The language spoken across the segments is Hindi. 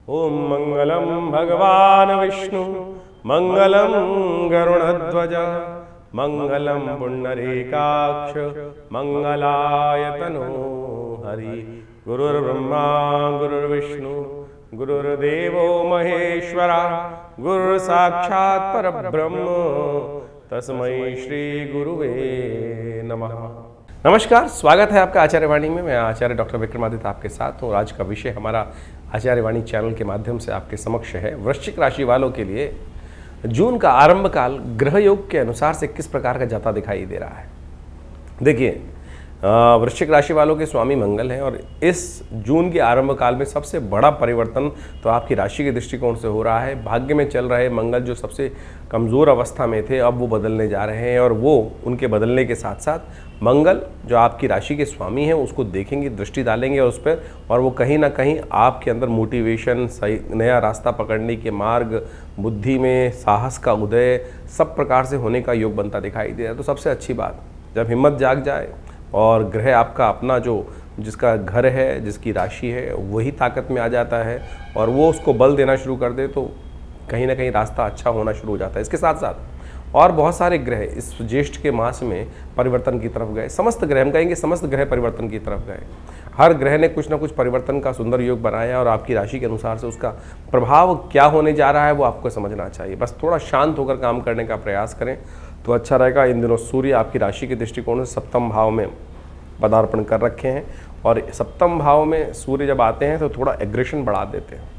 ओम मंगलम भगवान विष्णु मंगलम गरुड़ध्वज मंगलम पुंडरीकाक्ष मंगलायतनो हरि। गुरुर्ब्रह्मा गुरुर्विष्णु गुरुर्देवो महेश्वरा गुरु साक्षात् परब्रह्म तस्मै श्री गुरुवे नमः। नमस्कार, स्वागत है आपका आचार्यवाणी में। मैं आचार्य डॉक्टर विक्रमादित्य आपके साथ हूँ। आज का विषय हमारा आचार्यवाणी चैनल के माध्यम से आपके समक्ष है। वृश्चिक राशि वालों के लिए जून का आरंभ काल ग्रह योग के अनुसार से किस प्रकार का जाता दिखाई दे रहा है। देखिए, वृश्चिक राशि वालों के स्वामी मंगल हैं और इस जून के आरंभ काल में सबसे बड़ा परिवर्तन तो आपकी राशि के दृष्टिकोण से हो रहा है। भाग्य में चल रहे मंगल जो सबसे कमज़ोर अवस्था में थे, अब वो बदलने जा रहे हैं और वो उनके बदलने के साथ साथ मंगल जो आपकी राशि के स्वामी हैं उसको देखेंगे, दृष्टि डालेंगे उस पर, और वो कहीं ना कहीं आपके अंदर मोटिवेशन, सही नया रास्ता पकड़ने के मार्ग, बुद्धि में साहस का उदय, सब प्रकार से होने का योग बनता दिखाई दे रहा है। तो सबसे अच्छी बात, जब हिम्मत जाग जाए और ग्रह आपका अपना जो जिसका घर है, जिसकी राशि है, वही ताकत में आ जाता है और वो उसको बल देना शुरू कर दे, तो कहीं ना कहीं रास्ता अच्छा होना शुरू हो जाता है। इसके साथ साथ और बहुत सारे ग्रह इस ज्येष्ठ के मास में परिवर्तन की तरफ गए। समस्त ग्रह, हम कहेंगे समस्त ग्रह परिवर्तन की तरफ गए। हर ग्रह ने कुछ ना कुछ परिवर्तन का सुंदर योग बनाया और आपकी राशि के अनुसार से उसका प्रभाव क्या होने जा रहा है वो आपको समझना चाहिए। बस थोड़ा शांत होकर काम करने का प्रयास करें तो अच्छा रहेगा। इन दिनों सूर्य आपकी राशि के दृष्टिकोण से सप्तम भाव में पदार्पण कर रखे हैं और सप्तम भाव में सूर्य जब आते हैं तो थोड़ा एग्रेशन बढ़ा देते हैं।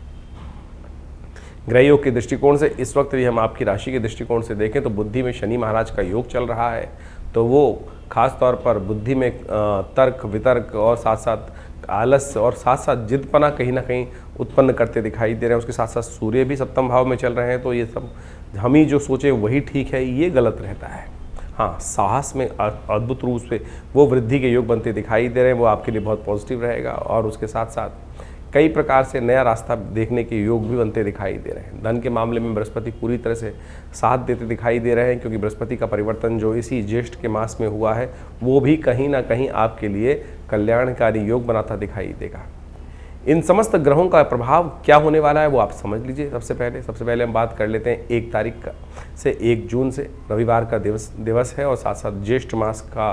ग्रह योग के दृष्टिकोण से इस वक्त भी हम आपकी राशि के दृष्टिकोण से देखें तो बुद्धि में शनि महाराज का योग चल रहा है, तो वो खास तौर पर बुद्धि में तर्क वितर्क और साथ साथ आलस और साथ साथ जिदपना कहीं ना कहीं उत्पन्न करते दिखाई दे रहे हैं। उसके साथ साथ सूर्य भी सप्तम भाव में चल रहे हैं, तो ये सब हम ही जो सोचे वही ठीक है, ये गलत रहता है। हाँ, साहस में अद्भुत रूप से वो वृद्धि के योग बनते दिखाई दे रहे हैं, वो आपके लिए बहुत पॉजिटिव रहेगा। और उसके साथ साथ कई प्रकार से नया रास्ता देखने के योग भी बनते दिखाई दे रहे हैं। धन के मामले में बृहस्पति पूरी तरह से साथ देते दिखाई दे रहे हैं, क्योंकि बृहस्पति का परिवर्तन जो इसी ज्येष्ठ के मास में हुआ है वो भी कहीं ना कहीं आपके लिए कल्याणकारी योग बनाता दिखाई देगा। इन समस्त ग्रहों का प्रभाव क्या होने वाला है वो आप समझ लीजिए। सबसे पहले हम बात कर लेते हैं 1 तारीख से 1 जून से रविवार का दिवस है और साथ साथ ज्येष्ठ मास का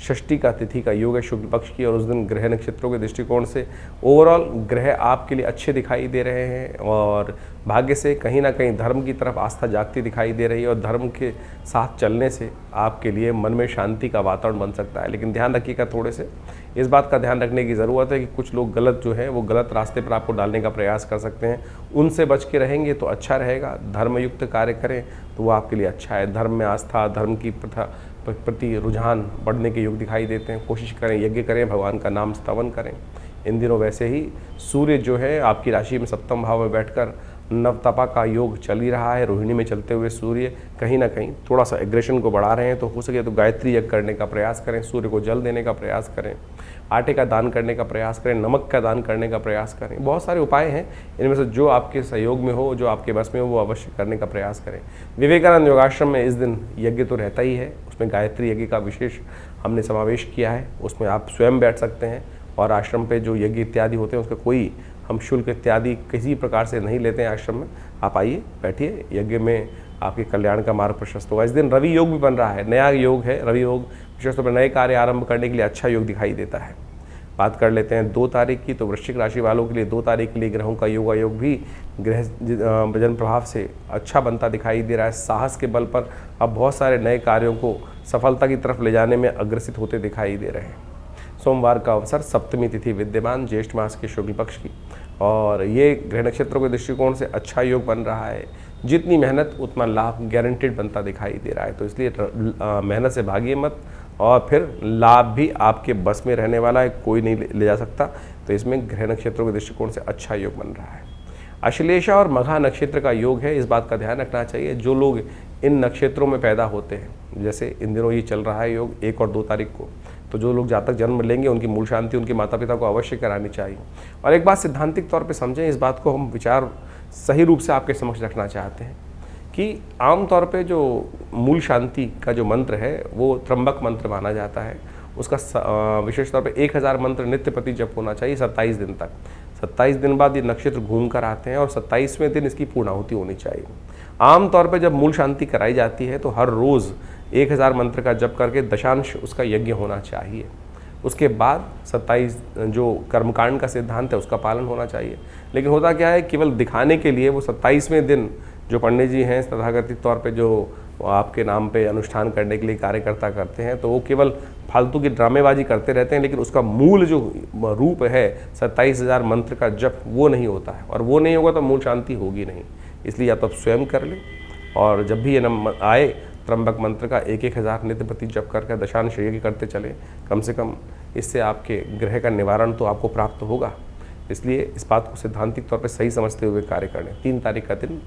षष्ठी का तिथि का योग है शुक्ल पक्ष की, और उस दिन ग्रह नक्षत्रों के दृष्टिकोण से ओवरऑल ग्रह आपके लिए अच्छे दिखाई दे रहे हैं और भाग्य से कहीं ना कहीं धर्म की तरफ आस्था जागती दिखाई दे रही है और धर्म के साथ चलने से आपके लिए मन में शांति का वातावरण बन सकता है। लेकिन ध्यान रखिएगा, थोड़े से इस बात का ध्यान रखने की ज़रूरत है कि कुछ लोग गलत जो है वो गलत रास्ते पर आपको डालने का प्रयास कर सकते हैं। उनसे बच के रहेंगे तो अच्छा रहेगा। धर्मयुक्त कार्य करें तो वो आपके लिए अच्छा है। धर्म में आस्था, धर्म की प्रथा प्रति रुझान बढ़ने के योग दिखाई देते हैं। कोशिश करें, यज्ञ करें, भगवान का नाम स्तवन करें। इन दिनों वैसे ही सूर्य जो है आपकी राशि में सप्तम भाव में बैठकर नवतपा का योग चल ही रहा है। रोहिणी में चलते हुए सूर्य कहीं ना कहीं थोड़ा सा एग्रेशन को बढ़ा रहे हैं, तो हो सके तो गायत्री यज्ञ करने का प्रयास करें, सूर्य को जल देने का प्रयास करें, आटे का दान करने का प्रयास करें, नमक का दान करने का प्रयास करें। बहुत सारे उपाय हैं, इनमें से जो आपके सहयोग में हो, जो आपके बस में हो, वो अवश्य करने का प्रयास करें। विवेकानंद योगाश्रम में इस दिन यज्ञ तो रहता ही है, उसमें गायत्री यज्ञ का विशेष हमने समावेश किया है। उसमें आप स्वयं बैठ सकते हैं और आश्रम पे जो यज्ञ इत्यादि होते हैं उसका कोई हम शुल्क इत्यादि किसी प्रकार से नहीं लेते हैं आश्रम में। आप आइए, बैठिए, यज्ञ में आपके कल्याण का मार्ग प्रशस्त होगा। इस दिन रवि योग भी बन रहा है, नया योग है रवि योग, विशेष तौर पर नए कार्य आरंभ करने के लिए अच्छा योग दिखाई देता है। बात कर लेते हैं 2 तारीख की, तो वृश्चिक राशि वालों के लिए 2 तारीख के लिए ग्रहों का योग भी ग्रह जन प्रभाव से अच्छा बनता दिखाई दे रहा है। साहस के बल पर अब बहुत सारे नए कार्यों को सफलता की तरफ ले जाने में अग्रसित होते दिखाई दे रहे हैं। सोमवार का अवसर, सप्तमी तिथि विद्यमान ज्येष्ठ मास के शुक्ल पक्ष की, और ये ग्रह नक्षत्रों के दृष्टिकोण से अच्छा योग बन रहा है। जितनी मेहनत उतना लाभ गारंटेड बनता दिखाई दे रहा है, तो इसलिए मेहनत से भागिए मत, और फिर लाभ भी आपके बस में रहने वाला है, कोई नहीं ले जा सकता। तो इसमें ग्रह नक्षत्रों के दृष्टिकोण से अच्छा योग बन रहा है। अश्लेषा और मघा नक्षत्र का योग है, इस बात का ध्यान रखना चाहिए। जो लोग इन नक्षत्रों में पैदा होते हैं, जैसे इन दिनों ये चल रहा है योग 1 और 2 तारीख को, तो जो लोग जातक जन्म लेंगे उनकी मूल शांति उनके माता पिता को अवश्य करानी चाहिए। और एक बात सिद्धांतिक तौर पे समझें, इस बात को हम विचार सही रूप से आपके समक्ष रखना चाहते हैं कि आमतौर पे जो मूल शांति का जो मंत्र है वो त्र्यंबक मंत्र माना जाता है। उसका विशेष तौर पे 1000 मंत्र नित्य प्रति जप होना चाहिए 27 दिन तक। 27 दिन बाद ये नक्षत्र घूम कर आते हैं और 27वें दिन इसकी पूर्णाहुति होनी चाहिए। आमतौर पर जब मूल शांति कराई जाती है तो हर रोज़ 1000 मंत्र का जप करके दशांश उसका यज्ञ होना चाहिए। उसके बाद 27 जो कर्मकांड का सिद्धांत है उसका पालन होना चाहिए। लेकिन होता क्या है, केवल दिखाने के लिए वो 27वें दिन जो पंडित जी हैं तथाकथित तौर पे जो आपके नाम पे अनुष्ठान करने के लिए कार्यकर्ता करते हैं, तो वो केवल फालतू की ड्रामेबाजी करते रहते हैं, लेकिन उसका मूल जो रूप है 27,000 मंत्र का जप वो नहीं होता है, और वो नहीं होगा तो मूल शांति होगी नहीं। इसलिए या तो आप स्वयं कर लें, और जब भी ये नंबर आए त्र्यंबक मंत्र का 1,000 नित्य प्रति जप करके दशांश यज्ञ करते चले, कम से कम इससे आपके ग्रह का निवारण तो आपको प्राप्त होगा। इसलिए इस बात को सैद्धांतिक तौर पे सही समझते हुए कार्य करें। 3 तारीख का दिन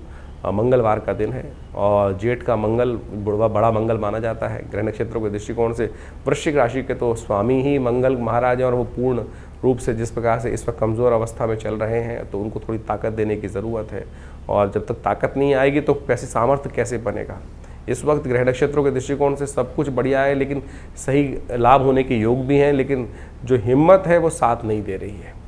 मंगलवार का दिन है और जेठ का मंगल बड़ा मंगल माना जाता है। ग्रह नक्षत्रों के दृष्टिकोण से वृश्चिक राशि के तो स्वामी ही मंगल महाराज हैं, और वो पूर्ण रूप से जिस प्रकार से इस वक्त कमज़ोर अवस्था में चल रहे हैं, तो उनको थोड़ी ताकत देने की ज़रूरत है। और जब तक ताकत नहीं आएगी तो कैसे सामर्थ्य कैसे बनेगा। इस वक्त ग्रह नक्षत्रों के दृष्टिकोण से सब कुछ बढ़िया है, लेकिन सही लाभ होने के योग भी हैं, लेकिन जो हिम्मत है वो साथ नहीं दे रही है।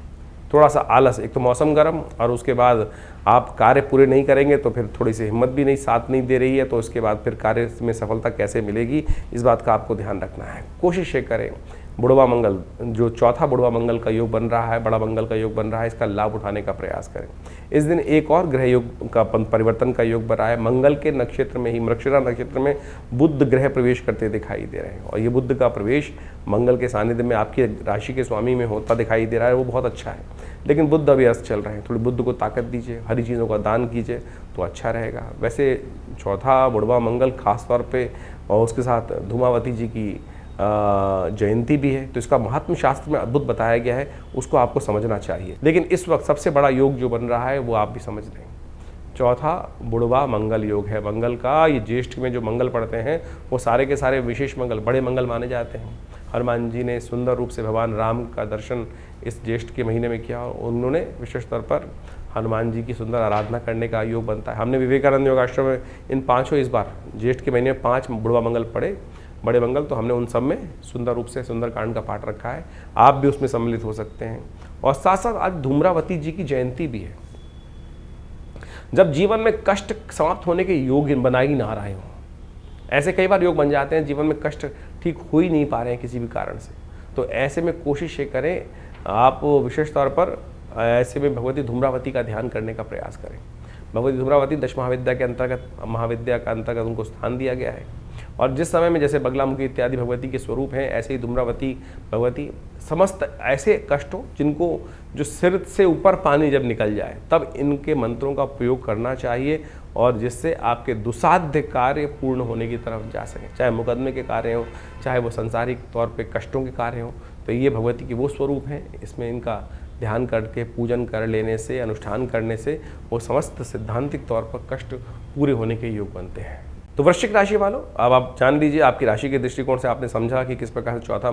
थोड़ा सा आलस, एक तो मौसम गर्म और उसके बाद आप कार्य पूरे नहीं करेंगे तो फिर थोड़ी सी हिम्मत भी नहीं साथ नहीं दे रही है, तो उसके बाद फिर कार्य में सफलता कैसे मिलेगी, इस बात का आपको ध्यान रखना है। कोशिश ये करें बुढ़वा मंगल जो चौथा बुढ़वा मंगल का योग बन रहा है, बड़ा मंगल का योग बन रहा है, इसका लाभ उठाने का प्रयास करें। इस दिन एक और ग्रह योग का परिवर्तन का योग बन रहा है। मंगल के नक्षत्र में ही मृगशिरा नक्षत्र में बुध ग्रह प्रवेश करते दिखाई दे रहे हैं, और ये बुध का प्रवेश मंगल के सानिध्य में आपकी राशि के स्वामी में होता दिखाई दे रहा है, वो बहुत अच्छा है। लेकिन बुध अभी अस्त चल रहे हैं, थोड़ी बुध को ताकत दीजिए, हरी चीज़ों का दान कीजिए तो अच्छा रहेगा। वैसे चौथा बुढ़वा मंगल खास तौर पे और उसके साथ धूमावती जी की जयंती भी है, तो इसका महात्म शास्त्र में अद्भुत बताया गया है, उसको आपको समझना चाहिए। लेकिन इस वक्त सबसे बड़ा योग जो बन रहा है वो आप भी समझ लें, चौथा बुढ़वा मंगल योग है। मंगल का ये ज्येष्ठ में जो मंगल पड़ते हैं वो सारे के सारे विशेष मंगल, बड़े मंगल माने जाते हैं। हनुमान जी ने सुंदर रूप से भगवान राम का दर्शन इस ज्येष्ठ के महीने में किया, और उन्होंने विशेष तौर पर हनुमान जी की सुंदर आराधना करने का योग बनता है। हमने विवेकानंद योगाश्रम में इन पाँचों इस बार ज्येष्ठ के महीने में 5 बुढ़वा मंगल पड़े, बड़े मंगल, तो हमने उन सब में सुंदर रूप से सुंदरकांड का पाठ रखा है, आप भी उसमें सम्मिलित हो सकते हैं। और साथ साथ आज धूम्रावती जी की जयंती भी है। जब जीवन में कष्ट समाप्त होने के योग बना ही ना रहे हों, ऐसे कई बार योग बन जाते हैं, जीवन में कष्ट ठीक हो ही नहीं पा रहे हैं किसी भी कारण से, तो ऐसे में कोशिश ये करें आप विशेष तौर पर ऐसे में भगवती धूम्रावती का ध्यान करने का प्रयास करें। भगवती धूम्रावती 10 महाविद्या के अंतर्गत महाविद्या का अंतर्गत उनको स्थान दिया गया है, और जिस समय में जैसे बगलामुखी इत्यादि भगवती के स्वरूप हैं, ऐसे ही धूम्रावती भगवती समस्त ऐसे कष्टों जिनको जो सिर से ऊपर पानी जब निकल जाए तब इनके मंत्रों का प्रयोग करना चाहिए, और जिससे आपके दुसाध्य कार्य पूर्ण होने की तरफ जा सकें, चाहे मुकदमे के कार्य हों, चाहे वो संसारिक तौर पे कष्टों के कार्य हों। तो ये भगवती के वो स्वरूप हैं, इसमें इनका ध्यान करके पूजन कर लेने से, अनुष्ठान करने से वो समस्त सिद्धांतिक तौर पर कष्ट पूरे होने के योग बनते हैं। तो वृश्चिक राशि वालों, अब आप जान लीजिए आपकी राशि के दृष्टिकोण से आपने समझा कि किस प्रकार से चौथा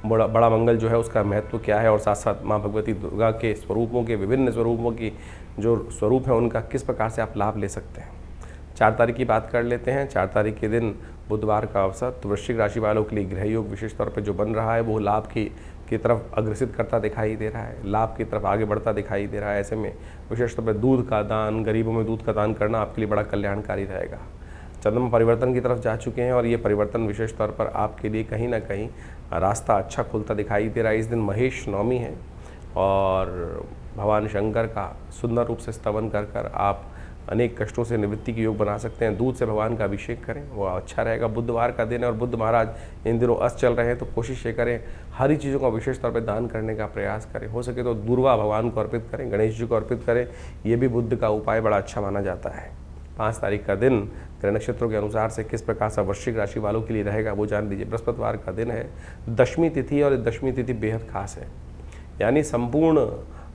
बड़ा मंगल जो है उसका महत्व क्या है, और साथ साथ माँ भगवती दुर्गा के स्वरूपों के विभिन्न स्वरूपों की जो स्वरूप है उनका किस प्रकार से आप लाभ ले सकते हैं। 4 तारीख की बात कर लेते हैं। 4 तारीख के दिन बुधवार का अवसर, तो वृश्चिक राशि वालों के लिए गृह योग विशेष तौर पर जो बन रहा है वो लाभ की तरफ अग्रसित करता दिखाई दे रहा है, लाभ की तरफ आगे बढ़ता दिखाई दे रहा है। ऐसे में विशेष तौर पर दूध का दान, गरीबों में दूध का दान करना आपके लिए बड़ा कल्याणकारी रहेगा। चंद्रमा परिवर्तन की तरफ जा चुके हैं, और ये परिवर्तन विशेष तौर पर आपके लिए कहीं ना कहीं रास्ता अच्छा खुलता दिखाई दे रहा है। इस दिन महेश नवमी है, और भगवान शंकर का सुंदर रूप से स्तवन कर आप अनेक कष्टों से निवृत्ति की योग बना सकते हैं। दूध से भगवान का अभिषेक करें, वो अच्छा रहेगा। बुधवार का दिन है और बुध महाराज इन दिनों अस्त चल रहे हैं, तो कोशिश ये करें हरी चीज़ों का विशेष तौर पर दान करने का प्रयास करें। हो सके तो दुर्वा भगवान को अर्पित करें, गणेश जी को अर्पित करें, ये भी बुध का उपाय बड़ा अच्छा माना जाता है। 5 तारीख का दिन ग्रह नक्षत्रों के अनुसार से किस प्रकार से वृश्चिक राशि वालों के लिए रहेगा वो जान लीजिए। बृहस्पतिवार का दिन है, दशमी तिथि, और दशमी तिथि बेहद खास है, यानी संपूर्ण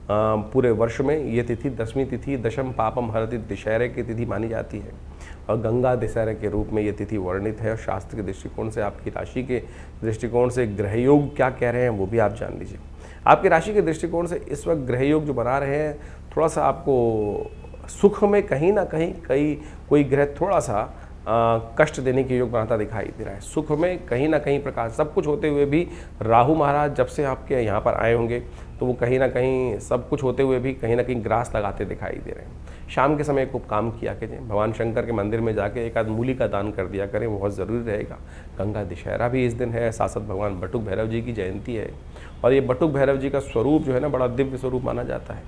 पूरे वर्ष में ये तिथि दशमी तिथि दशम पापम हरति दशहरे की तिथि मानी जाती है, और गंगा दशहरे के रूप में ये तिथि वर्णित है। और शास्त्र के दृष्टिकोण से आपकी राशि के दृष्टिकोण से ग्रह योग क्या कह रहे हैं वो भी आप जान लीजिए। आपकी राशि के दृष्टिकोण से इस वक्त ग्रह योग जो बना रहे हैं, थोड़ा सा आपको सुख में कहीं ना कहीं कोई ग्रह थोड़ा सा कष्ट देने के योग बनाता दिखाई दे रहा है। सुख में कहीं ना कहीं प्रकार सब कुछ होते हुए भी राहु महाराज जब से आपके यहाँ पर आए होंगे तो वो कहीं ना कहीं सब कुछ होते हुए भी कहीं ना कहीं ग्रास लगाते दिखाई दे रहे हैं। शाम के समय को काम किया कीजिए, भगवान शंकर के मंदिर में जाके एक आध मूली का दान कर दिया करें, वो बहुत ज़रूरी रहेगा। गंगा दशहरा भी इस दिन है, साथ साथ भगवान बटुक भैरव जी की जयंती है। और ये बटुक भैरव जी का स्वरूप जो है ना, बड़ा दिव्य स्वरूप माना जाता है।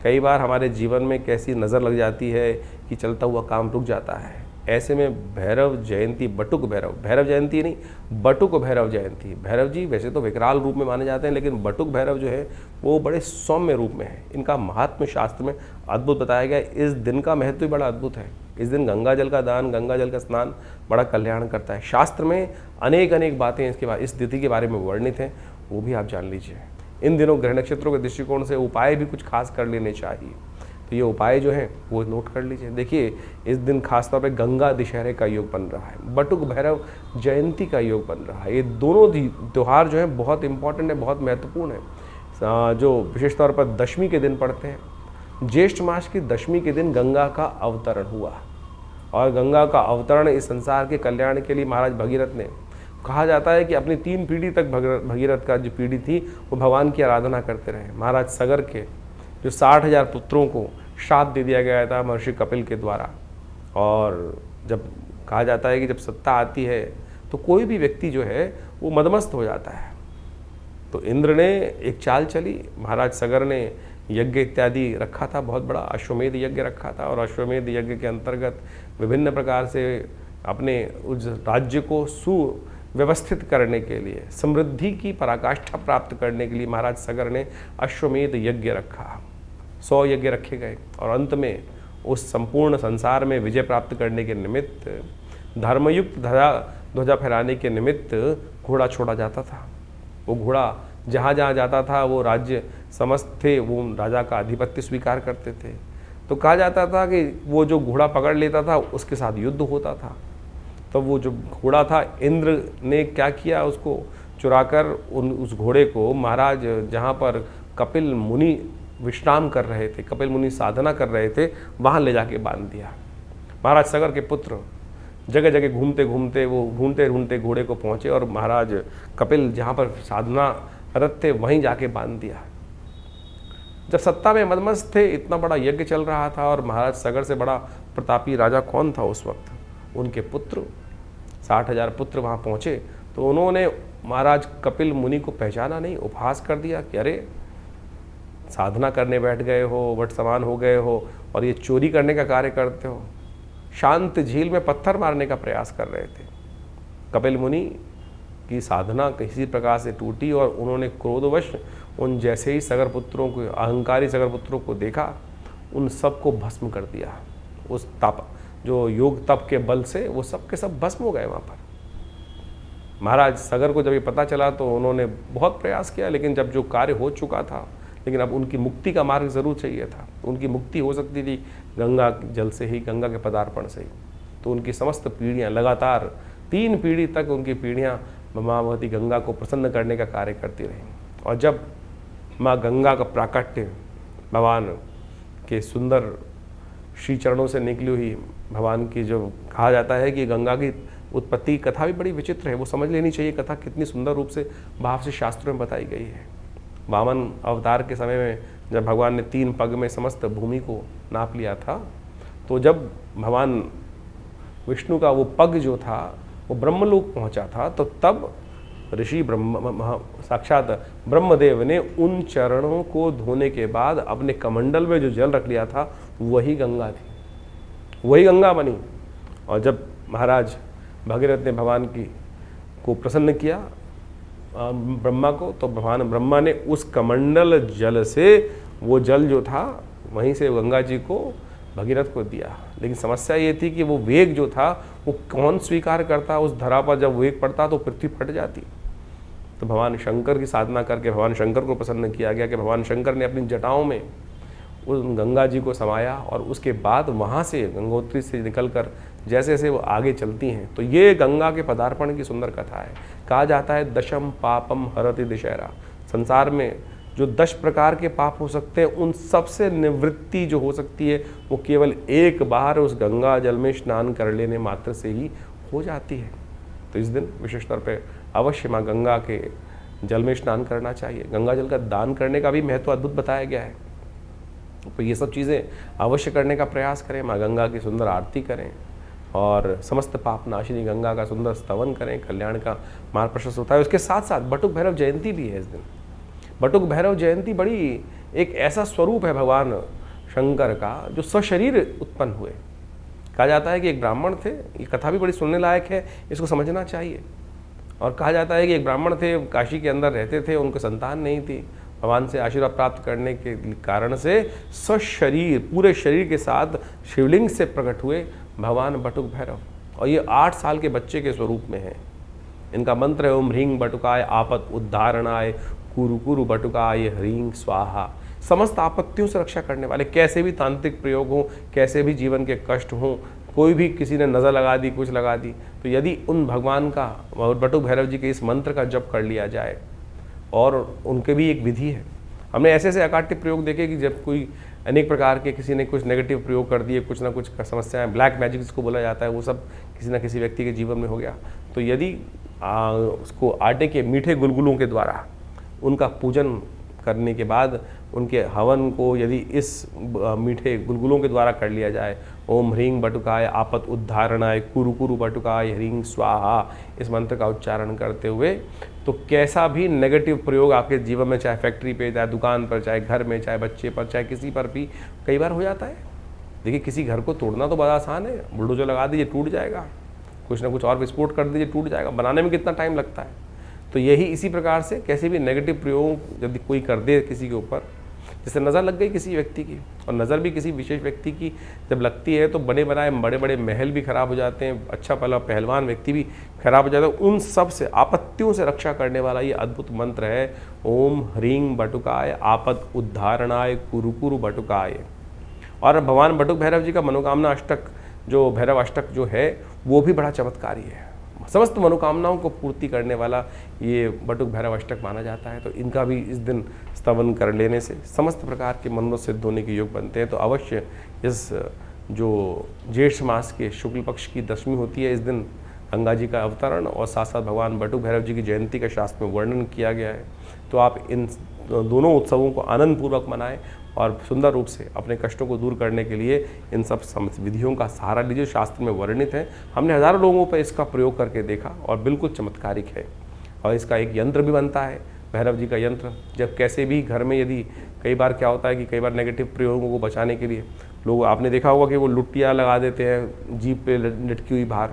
कई बार हमारे जीवन में कैसी नज़र लग जाती है कि चलता हुआ काम रुक जाता है, ऐसे में भैरव जयंती, बटुक भैरव, भैरव जयंती नहीं, बटुक भैरव जयंती। भैरव जी वैसे तो विकराल रूप में माने जाते हैं, लेकिन बटुक भैरव जो है वो बड़े सौम्य रूप में है। इनका महात्म्य शास्त्र में अद्भुत बताया गया। इस दिन का महत्व भी बड़ा अद्भुत है। इस दिन गंगा जल का दान, गंगा जल का स्नान बड़ा कल्याण करता है। शास्त्र में अनेक अनेक बातें इस तिथि के बारे में वर्णित हैं, वो भी आप जान लीजिए। इन दिनों ग्रह नक्षत्रों के दृष्टिकोण से उपाय भी कुछ खास कर लेने चाहिए, तो ये उपाय जो है वो नोट कर लीजिए। देखिए, इस दिन खासतौर पे गंगा दशहरे का योग बन रहा है, बटुक भैरव जयंती का योग बन रहा है। ये दोनों त्यौहार जो है बहुत इंपॉर्टेंट है, बहुत महत्वपूर्ण है। जो विशेष तौर पर दशमी के दिन पड़ते हैं। ज्येष्ठ मास की दशमी के दिन गंगा का अवतरण हुआ, और गंगा का अवतरण इस संसार के कल्याण के लिए महाराज भगीरथ ने, कहा जाता है कि अपनी 3 पीढ़ी तक भगीरथ का जो पीढ़ी थी वो भगवान की आराधना करते रहे। महाराज सगर के जो 60,000 पुत्रों को श्राप दे दिया गया था महर्षि कपिल के द्वारा। और जब कहा जाता है कि जब सत्ता आती है तो कोई भी व्यक्ति जो है वो मदमस्त हो जाता है। तो इंद्र ने एक चाल चली, महाराज सगर ने यज्ञ इत्यादि रखा था, बहुत बड़ा अश्वमेध यज्ञ रखा था, और अश्वमेध यज्ञ के अंतर्गत विभिन्न प्रकार से अपने उस राज्य को सुव्यवस्थित करने के लिए, समृद्धि की पराकाष्ठा प्राप्त करने के लिए महाराज सगर ने अश्वमेध यज्ञ रखा। 100 यज्ञ रखे गए, और अंत में उस संपूर्ण संसार में विजय प्राप्त करने के निमित्त, धर्मयुक्त ध्वजा फहराने के निमित्त घोड़ा छोड़ा जाता था। वो घोड़ा जहाँ जहाँ जाता था वो राज्य समस्त थे, वो राजा का आधिपत्य स्वीकार करते थे। तो कहा जाता था कि वो जो घोड़ा पकड़ लेता था उसके साथ युद्ध होता था। तो वो जो घोड़ा था, इंद्र ने क्या किया, उसको चुराकर उस घोड़े को महाराज जहाँ पर कपिल मुनि विश्राम कर रहे थे, कपिल मुनि साधना कर रहे थे, वहाँ ले जाके बांध दिया। महाराज सगर के पुत्र जगह जगह घूमते घूमते वो ढूंढते ढूंढते घोड़े को पहुँचे, और महाराज कपिल जहाँ पर साधना रत थे वहीं जाके बांध दिया। जब सत्ता में मदमस्त थे, इतना बड़ा यज्ञ चल रहा था, और महाराज सगर से बड़ा प्रतापी राजा कौन था उस वक्त? उनके पुत्र, 60,000 पुत्र वहाँ पहुँचे। तो उन्होंने महाराज कपिल मुनि को पहचाना नहीं, उपहास कर दिया कि अरे साधना करने बैठ गए हो, वट समान हो गए हो, और ये चोरी करने का कार्य करते हो। शांत झील में पत्थर मारने का प्रयास कर रहे थे। कपिल मुनि की साधना किसी प्रकार से टूटी, और उन्होंने क्रोधवश उन जैसे ही सगर पुत्रों को, अहंकारी सगर पुत्रों को देखा, उन सबको भस्म कर दिया। उस तप, जो योग तप के बल से वो सब के सब भस्म हो गए वहाँ पर। महाराज सगर को जब ये पता चला तो उन्होंने बहुत प्रयास किया, लेकिन जब जो कार्य हो चुका था, लेकिन अब उनकी मुक्ति का मार्ग जरूर चाहिए था। उनकी मुक्ति हो सकती थी गंगा जल से ही, गंगा के पदार्पण से ही। तो उनकी समस्त पीढ़ियाँ लगातार 3 पीढ़ी तक उनकी पीढ़ियाँ माँ भगवती गंगा को प्रसन्न करने का कार्य करती रहीं। और जब माँ गंगा का प्राकट्य भगवान के सुंदर श्री चरणों से निकली हुई, भगवान की जो कहा जाता है कि गंगा की उत्पत्ति कथा भी बड़ी विचित्र है, वो समझ लेनी चाहिए कथा कितनी सुंदर रूप से भाव से शास्त्रों में बताई गई है। वामन अवतार के समय में जब भगवान ने 3 पग में समस्त भूमि को नाप लिया था, तो जब भगवान विष्णु का वो पग जो था वो ब्रह्मलोक पहुंचा था, तो तब ऋषि साक्षात ब्रह्मदेव ने उन चरणों को धोने के बाद अपने कमंडल में जो जल रख लिया था वही गंगा थी, वही गंगा बनी। और जब महाराज भगीरथ ने भगवान को प्रसन्न किया ब्रह्मा को, तो भगवान ब्रह्मा ने उस कमंडल जल से वो जल जो था वहीं से गंगा जी को भगीरथ को दिया। लेकिन समस्या ये थी कि वो वेग जो था वो कौन स्वीकार करता? उस धरा पर जब वेग पड़ता तो पृथ्वी फट जाती। तो भगवान शंकर की साधना करके भगवान शंकर को प्रसन्न किया गया कि भगवान शंकर ने अपनी जटाओं में उस गंगा जी को समाया, और उसके बाद वहाँ से गंगोत्री से निकलकर जैसे जैसे वो आगे चलती हैं, तो ये गंगा के पदार्पण की सुंदर कथा है। कहा जाता है दशम पापम हरति दशहरा। संसार में जो 10 प्रकार के पाप हो सकते हैं, उन सबसे निवृत्ति जो हो सकती है वो केवल एक बार उस गंगा जल में स्नान कर लेने मात्र से ही हो जाती है। तो इस दिन विशेष तौर पे अवश्य माँ गंगा के जल में स्नान करना चाहिए। गंगा जल का दान करने का भी महत्व अद्भुत बताया गया है। तो ये सब चीज़ें अवश्य करने का प्रयास करें। माँ गंगा की सुंदर आरती करें और समस्त पाप नाशिनी गंगा का सुंदर स्तवन करें। कल्याण का मार्ग प्रशस्त होता है। उसके साथ साथ बटुक भैरव जयंती भी है इस दिन। बटुक भैरव जयंती बड़ी एक ऐसा स्वरूप है भगवान शंकर का जो सशरीर उत्पन्न हुए। कहा जाता है कि एक ब्राह्मण थे, ये कथा भी बड़ी सुनने लायक है, इसको समझना चाहिए। और कहा जाता है कि एक ब्राह्मण थे, काशी के अंदर रहते थे, उनको संतान नहीं थी। भगवान से आशीर्वाद प्राप्त करने के कारण से सशरीर पूरे शरीर के साथ शिवलिंग से प्रकट हुए भगवान बटुक भैरव। और ये 8 साल के बच्चे के स्वरूप में है। इनका मंत्र है ओम ह्रीं बटुकाय आपत उद्धारणाय कुरु कुरु बटुकाय ह्रीं स्वाहा। समस्त आपत्तियों से रक्षा करने वाले, कैसे भी तांत्रिक प्रयोग हों, कैसे भी जीवन के कष्ट हों, कोई भी किसी ने नज़र लगा दी, कुछ लगा दी, तो यदि उन भगवान का और बटुक भैरव जी के इस मंत्र का जप कर लिया जाए, और उनके भी एक विधि है। हमने ऐसे ऐसे अकाट्य प्रयोग देखे कि जब कोई अनेक प्रकार के किसी ने कुछ नेगेटिव प्रयोग कर दिए, कुछ ना कुछ समस्याएं, ब्लैक मैजिक जिसको बोला जाता है, वो सब किसी ना किसी व्यक्ति के जीवन में हो गया। तो यदि उसको आटे के मीठे गुलगुलों के द्वारा उनका पूजन करने के बाद उनके हवन को यदि इस मीठे गुलगुलों के द्वारा कर लिया जाए, ओम ह्रीं बटुकाय आपत उद्धारणाय कुरु कुरु बटुकाय ह्रीं स्वाहा, इस मंत्र का उच्चारण करते हुए, तो कैसा भी नेगेटिव प्रयोग आपके जीवन में, चाहे फैक्ट्री पे, चाहे दुकान पर, चाहे घर में, चाहे बच्चे पर, चाहे किसी पर भी कई बार हो जाता है। देखिए, किसी घर को तोड़ना तो बड़ा आसान है, बुलडोजर लगा दीजिए टूट जाएगा, कुछ ना कुछ और विस्फोट कर दीजिए टूट जाएगा, बनाने में कितना टाइम लगता है। तो यही इसी प्रकार से कैसे भी नेगेटिव प्रयोग यदि कोई कर दे किसी के ऊपर, जैसे नज़र लग गई किसी व्यक्ति की, और नज़र भी किसी विशेष व्यक्ति की जब लगती है तो बने बनाए बड़े बड़े महल भी खराब हो जाते हैं, अच्छा भला पहलवान व्यक्ति भी खराब हो जाता है। उन सब से आपत्तियों से रक्षा करने वाला ये अद्भुत मंत्र है ओम ह्रीं बटुकाय आपत उद्धारणाय कुरु कुरु बटुकाय। और भगवान बटुक भैरव जी का मनोकामना अष्टक, जो भैरव अष्टक जो है, वो भी बड़ा चमत्कारी है। समस्त मनोकामनाओं को पूर्ति करने वाला ये बटुक भैरव अष्टक माना जाता है। तो इनका भी इस दिन स्तवन कर लेने से समस्त प्रकार के मनोरथ सिद्ध होने के योग बनते हैं। तो अवश्य इस जो ज्येष्ठ मास के शुक्ल पक्ष की दशमी होती है, इस दिन गंगा जी का अवतरण और साथ साथ भगवान बटुक भैरव जी की जयंती का शास्त्र में वर्णन किया गया है। तो आप इन दोनों उत्सवों को आनंदपूर्वक मनाएं और सुंदर रूप से अपने कष्टों को दूर करने के लिए इन सब विधियों का सहारा लीजिए। शास्त्र में वर्णित है, हमने हज़ारों लोगों पर इसका प्रयोग करके देखा और बिल्कुल चमत्कारिक है। और इसका एक यंत्र भी बनता है, भैरव जी का यंत्र। जब कैसे भी घर में यदि कई बार क्या होता है कि कई बार नेगेटिव प्रयोगों को बचाने के लिए लोग, आपने देखा होगा कि वो लुट्टियाँ लगा देते हैं जीभ पे लटकी हुई बाहर,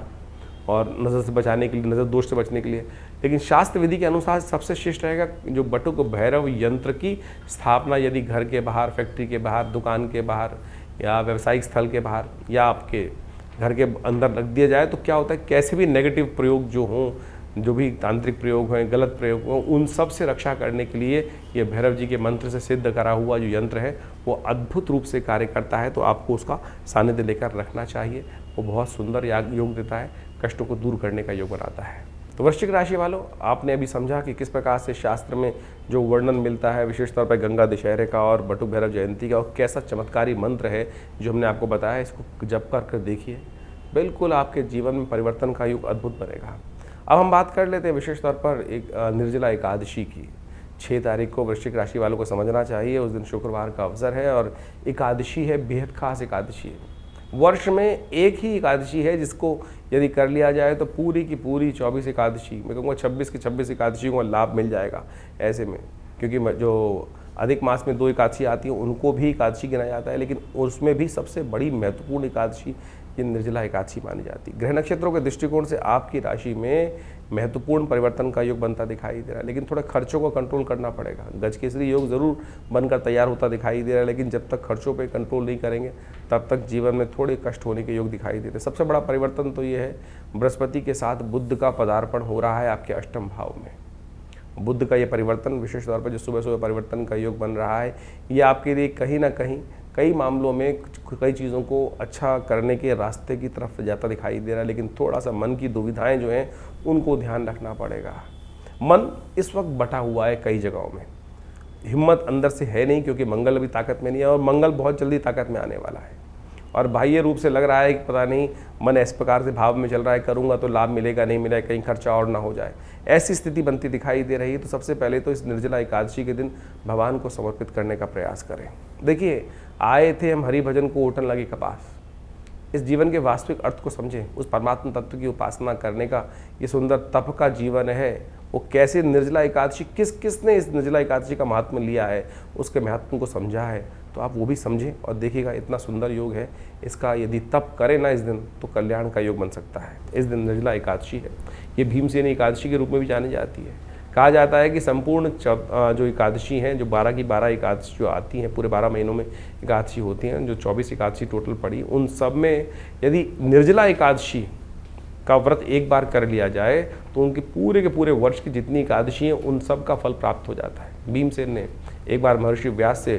और नज़र से बचाने के लिए, नज़र दोष से बचने के लिए। लेकिन शास्त्र विधि के अनुसार सबसे श्रेष्ठ रहेगा जो बटुक भैरव यंत्र की स्थापना यदि घर के बाहर, फैक्ट्री के बाहर, दुकान के बाहर या व्यावसायिक स्थल के बाहर या आपके घर के अंदर रख दिया जाए, तो क्या होता है, कैसे भी नेगेटिव प्रयोग जो हों, जो भी तांत्रिक प्रयोग हैं, गलत प्रयोग हों, उन सब से रक्षा करने के लिए ये भैरव जी के मंत्र से सिद्ध करा हुआ जो यंत्र है वो अद्भुत रूप से कार्य करता है। तो आपको उसका सानिध्य लेकर रखना चाहिए। वो बहुत सुंदर योग देता है, कष्टों को दूर करने का योग बनाता है। तो वृश्चिक राशि वालों, आपने अभी समझा कि किस प्रकार से शास्त्र में जो वर्णन मिलता है विशेष तौर पर गंगा दशहरे का और बटुक भैरव जयंती का, और कैसा चमत्कारी मंत्र है जो हमने आपको बताया, इसको जप कर देखिए, बिल्कुल आपके जीवन में परिवर्तन का युग अद्भुत बनेगा। अब हम बात कर लेते हैं विशेष तौर पर एक निर्जला एकादशी की। 6 तारीख को वृश्चिक राशि वालों को समझना चाहिए, उस दिन शुक्रवार का अवसर है और एकादशी है, बेहद खास एकादशी है। वर्ष में एक ही एकादशी है जिसको यदि कर लिया जाए तो पूरी की पूरी 24 एकादशी, मैं कहूँगा 26 की 26 एकादशियों का लाभ मिल जाएगा ऐसे में। क्योंकि जो अधिक मास में 2 एकादशी आती हैं उनको भी एकादशी गिना जाता है, लेकिन उसमें भी सबसे बड़ी महत्वपूर्ण एकादशी ये निर्जला एकादशी मानी जाती है। ग्रह नक्षत्रों के दृष्टिकोण से आपकी राशि में महत्वपूर्ण परिवर्तन का योग बनता दिखाई दे रहा है, लेकिन थोड़ा खर्चों को कंट्रोल करना पड़ेगा। गजकेसरी योग जरूर बनकर तैयार होता दिखाई दे रहा है, लेकिन जब तक खर्चों पे कंट्रोल नहीं करेंगे तब तक जीवन में थोड़े कष्ट होने के योग दिखाई देते हैं। सबसे बड़ा परिवर्तन तो ये है, बृहस्पति के साथ बुध का पदार्पण हो रहा है आपके अष्टम भाव में। बुध का ये परिवर्तन, विशेष तौर पर जो सुबह सुबह परिवर्तन का योग बन रहा है, ये आपके लिए कहीं ना कहीं कई मामलों में कई चीज़ों को अच्छा करने के रास्ते की तरफ जाता दिखाई दे रहा है, लेकिन थोड़ा सा मन की दुविधाएं जो हैं उनको ध्यान रखना पड़ेगा। मन इस वक्त बटा हुआ है कई जगहों में, हिम्मत अंदर से है नहीं, क्योंकि मंगल अभी ताकत में नहीं है और मंगल बहुत जल्दी ताकत में आने वाला है। और बाह्य रूप से लग रहा है कि पता नहीं मन इस प्रकार से भाव में चल रहा है, करूंगा तो लाभ मिलेगा नहीं मिलेगा, कहीं खर्चा और ना हो जाए, ऐसी स्थिति बनती दिखाई दे रही है। तो सबसे पहले तो इस निर्जला एकादशी के दिन भगवान को समर्पित करने का प्रयास करें। देखिए, आए थे हम हरि भजन को ओटन लगे कपास। इस जीवन के वास्तविक अर्थ को समझें, उस परमात्मा तत्व की उपासना करने का ये सुंदर तप का जीवन है। वो कैसे निर्जला एकादशी, किसने इस निर्जला एकादशी का महात्म लिया है, उसके महत्व को समझा है, तो आप वो भी समझें और देखिएगा इतना सुंदर योग है इसका। यदि तप करें ना इस दिन तो कल्याण का योग बन सकता है। इस दिन निर्जला एकादशी है, ये भीमसेन एकादशी के रूप में भी जानी जाती है। कहा जाता है कि संपूर्ण जो एकादशी हैं, जो 12 की 12 एकादशी जो आती हैं, पूरे 12 महीनों में एकादशी होती हैं, जो 24 एकादशी टोटल पड़ी, उन सब में यदि निर्जला एकादशी का व्रत एक बार कर लिया जाए तो उनके पूरे के पूरे वर्ष की जितनी एकादशी हैं उन सब का फल प्राप्त हो जाता है। भीमसेन ने एक बार महर्षि व्यास से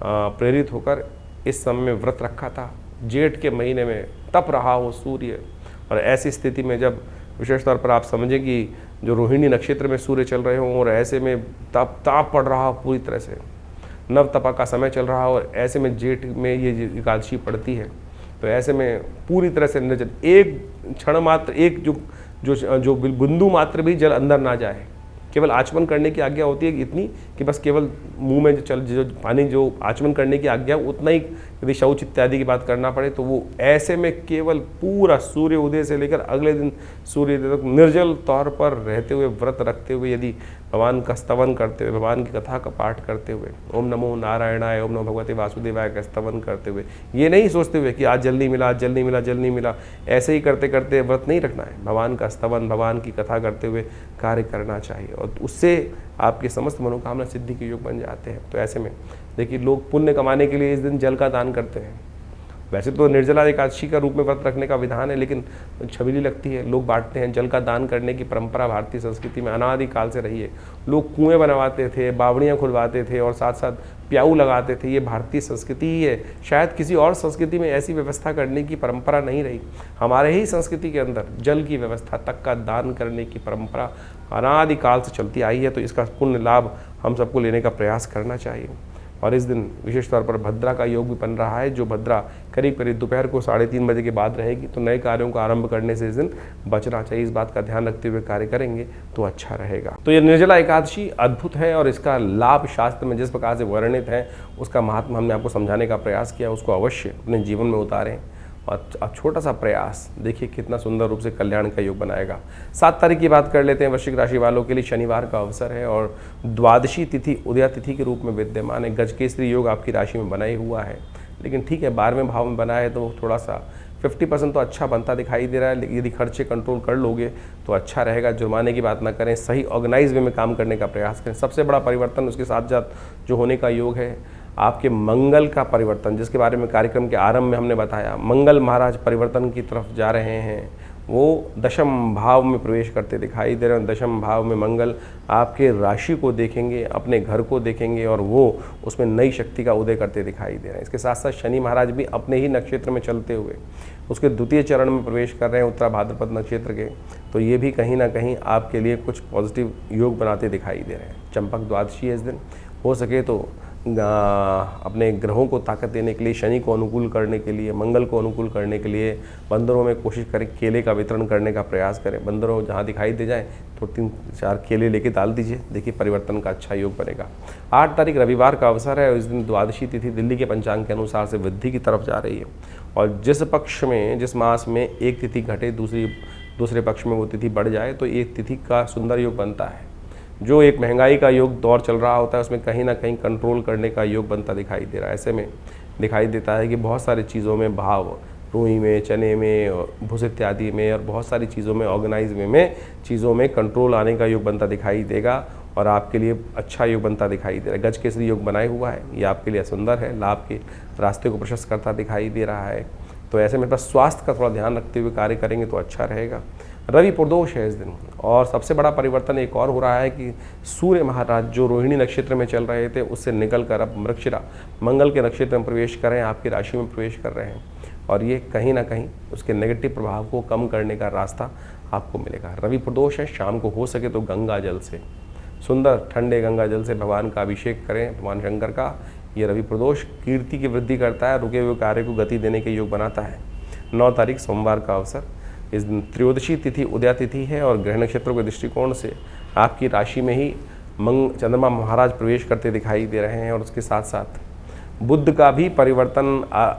प्रेरित होकर इस समय में व्रत रखा था। जेठ के महीने में तप रहा हो सूर्य, और ऐसी स्थिति में जब विशेष तौर पर आप समझें कि जो रोहिणी नक्षत्र में सूर्य चल रहे हों और ऐसे में ताप पड़ रहा हो, पूरी तरह से नव तपा का समय चल रहा हो, और ऐसे में जेठ में ये एकादशी पड़ती है, तो ऐसे में पूरी तरह से निर्जल, एक क्षण मात्र, एक जो बिंदु मात्र भी जल अंदर ना जाए, केवल आचमन करने की आज्ञा होती है इतनी कि बस केवल मुंह में जो पानी जो आचमन करने की आज्ञा उतना ही, यदि शौच इत्यादि की बात करना पड़े तो वो ऐसे में केवल पूरा सूर्य उदय से लेकर अगले दिन सूर्य उदय तक निर्जल तौर पर रहते हुए, व्रत रखते हुए, यदि भगवान का स्तवन करते हुए, भगवान की कथा का पाठ करते हुए, ओम नमो नारायणाय, ओम नमो भगवते वासुदेवाय का स्तवन करते हुए, ये नहीं सोचते हुए कि आज जल नहीं मिला, आज जल नहीं मिला, जल नहीं मिला, ऐसे ही करते करते व्रत नहीं रखना है। भगवान का स्तवन, भगवान की कथा करते हुए कार्य करना चाहिए, और उससे आपके समस्त मनोकामना सिद्धि के योग बन जाते हैं। तो ऐसे में देखिए, लोग पुण्य कमाने के लिए इस दिन जल का दान करते हैं। वैसे तो निर्जला एकादशी का रूप में व्रत रखने का विधान है, लेकिन छबीली लगती है, लोग बांटते हैं। जल का दान करने की परंपरा भारतीय संस्कृति में अनादि काल से रही है। लोग कुएं बनवाते थे, बावड़ियाँ खुलवाते थे और साथ साथ प्याऊ लगाते थे। ये भारतीय संस्कृति ही है, शायद किसी और संस्कृति में ऐसी व्यवस्था करने की परंपरा नहीं रही। हमारे ही संस्कृति के अंदर जल की व्यवस्था तक का दान करने की परंपरा अनादि काल से चलती आई है। तो इसका पुण्य लाभ हम सबको लेने का प्रयास करना चाहिए। और इस दिन विशेष तौर पर भद्रा का योग भी बन रहा है, जो भद्रा करीब करीब दोपहर को 3:30 बजे के बाद रहेगी। तो नए कार्यों का आरंभ करने से इस दिन बचना चाहिए। इस बात का ध्यान रखते हुए कार्य करेंगे तो अच्छा रहेगा। तो ये निर्जला एकादशी अद्भुत है, और इसका लाभ शास्त्र में जिस प्रकार से वर्णित है, उसका महात्मा हमने आपको समझाने का प्रयास किया। उसको अवश्य अपने जीवन में उतारें, और अब छोटा सा प्रयास देखिए कितना सुंदर रूप से कल्याण का योग बनाएगा। 7 तारीख की बात कर लेते हैं। वृश्चिक राशि वालों के लिए शनिवार का अवसर है, और द्वादशी तिथि उदया तिथि के रूप में विद्यमान है। गजकेसरी योग आपकी राशि में बना ही हुआ है, लेकिन ठीक है, 12वें भाव में बना है तो थोड़ा सा 50% तो अच्छा बनता दिखाई दे रहा है। यदि खर्चे कंट्रोल कर लोगे तो अच्छा रहेगा। जुर्माने की बात ना करें, सही ऑर्गेनाइज वे में काम करने का प्रयास करें। सबसे बड़ा परिवर्तन उसके साथ साथ जो होने का योग है, आपके मंगल का परिवर्तन, जिसके बारे में कार्यक्रम के आरंभ में हमने बताया। मंगल महाराज परिवर्तन की तरफ जा रहे हैं, वो दशम भाव में प्रवेश करते दिखाई दे रहे हैं। दशम भाव में मंगल आपके राशि को देखेंगे, अपने घर को देखेंगे, और वो उसमें नई शक्ति का उदय करते दिखाई दे रहे हैं। इसके साथ साथ शनि महाराज भी अपने ही नक्षत्र में चलते हुए उसके द्वितीय चरण में प्रवेश कर रहे हैं, उत्तरा भाद्रपद नक्षत्र के। तो ये भी कहीं ना कहीं आपके लिए कुछ पॉजिटिव योग बनाते दिखाई दे रहे हैं। चंपक द्वादशी है इस दिन। हो सके तो अपने ग्रहों को ताकत देने के लिए, शनि को अनुकूल करने के लिए, मंगल को अनुकूल करने के लिए बंदरों में कोशिश करें केले का वितरण करने का प्रयास करें। बंदरों जहाँ दिखाई दे जाए तो 3-4 केले लेके डाल दीजिए, देखिए परिवर्तन का अच्छा योग बनेगा। 8 तारीख रविवार का अवसर है, और इस दिन द्वादशी तिथि दिल्ली के पंचांग के अनुसार से वृद्धि की तरफ जा रही है। और जिस पक्ष में, जिस मास में एक तिथि घटे, दूसरे पक्ष में वो तिथि बढ़ जाए तो एक तिथि का सुंदर योग बनता है। जो एक महंगाई का योग दौर चल रहा होता है, उसमें कहीं ना कहीं कंट्रोल करने का योग बनता दिखाई दे रहा है। ऐसे में दिखाई देता है कि बहुत सारी चीज़ों में भाव, रुई में, चने में, भूस इत्यादि में, और बहुत सारी चीज़ों में ऑर्गेनाइज वे में चीज़ों में कंट्रोल आने का योग बनता दिखाई देगा, और आपके लिए अच्छा योग बनता दिखाई दे रहा है। गज केसरी योग बनाए हुआ है, ये आपके लिए सुंदर है, लाभ के रास्ते को प्रशस्त करता दिखाई दे रहा है। तो ऐसे में बस स्वास्थ्य का थोड़ा ध्यान रखते हुए कार्य करेंगे तो अच्छा रहेगा। रवि प्रदोष है इस दिन, और सबसे बड़ा परिवर्तन एक और हो रहा है कि सूर्य महाराज जो रोहिणी नक्षत्र में चल रहे थे, उससे निकल कर अब मृगशिरा मंगल के नक्षत्र में प्रवेश कर रहे हैं, आपकी राशि में प्रवेश कर रहे हैं, और ये कहीं ना कहीं उसके नेगेटिव प्रभाव को कम करने का रास्ता आपको मिलेगा। रवि प्रदोष है, शाम को हो सके तो गंगा जल से, सुंदर ठंडे गंगा जल से भगवान का अभिषेक करें, भगवान शंकर का, ये रवि प्रदोष कीर्ति की वृद्धि करता है, रुके हुए कार्य को गति देने के योग बनाता है। 9 तारीख सोमवार का अवसर, इस दिन त्रयोदशी तिथि उदया तिथि है और ग्रह नक्षत्रों के दृष्टिकोण से आपकी राशि में ही चंद्रमा महाराज प्रवेश करते दिखाई दे रहे हैं और उसके साथ साथ बुध का भी परिवर्तन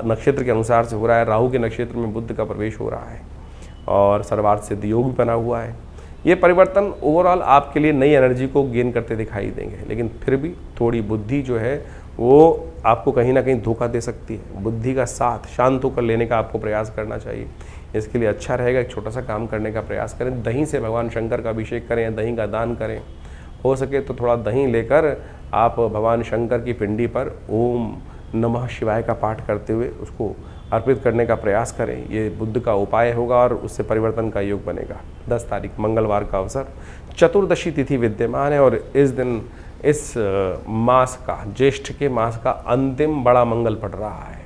नक्षत्र के अनुसार से हो रहा है। राहु के नक्षत्र में बुध का प्रवेश हो रहा है और सर्वार्थ सिद्ध योग भी बना हुआ है। ये परिवर्तन ओवरऑल आपके लिए नई एनर्जी को गेन करते दिखाई देंगे, लेकिन फिर भी थोड़ी बुद्धि जो है वो आपको कहीं ना कहीं धोखा दे सकती है। बुद्धि का साथ शांत होकर लेने का आपको प्रयास करना चाहिए। इसके लिए अच्छा रहेगा एक छोटा सा काम करने का प्रयास करें। दही से भगवान शंकर का अभिषेक करें या दही का दान करें। हो सके तो थोड़ा दही लेकर आप भगवान शंकर की पिंडी पर ओम नमः शिवाय का पाठ करते हुए उसको अर्पित करने का प्रयास करें। ये बुद्ध का उपाय होगा और उससे परिवर्तन का योग बनेगा। 10 तारीख मंगलवार का अवसर, चतुर्दशी तिथि विद्यमान है और इस दिन इस मास का, ज्येष्ठ के मास का अंतिम बड़ा मंगल पड़ रहा है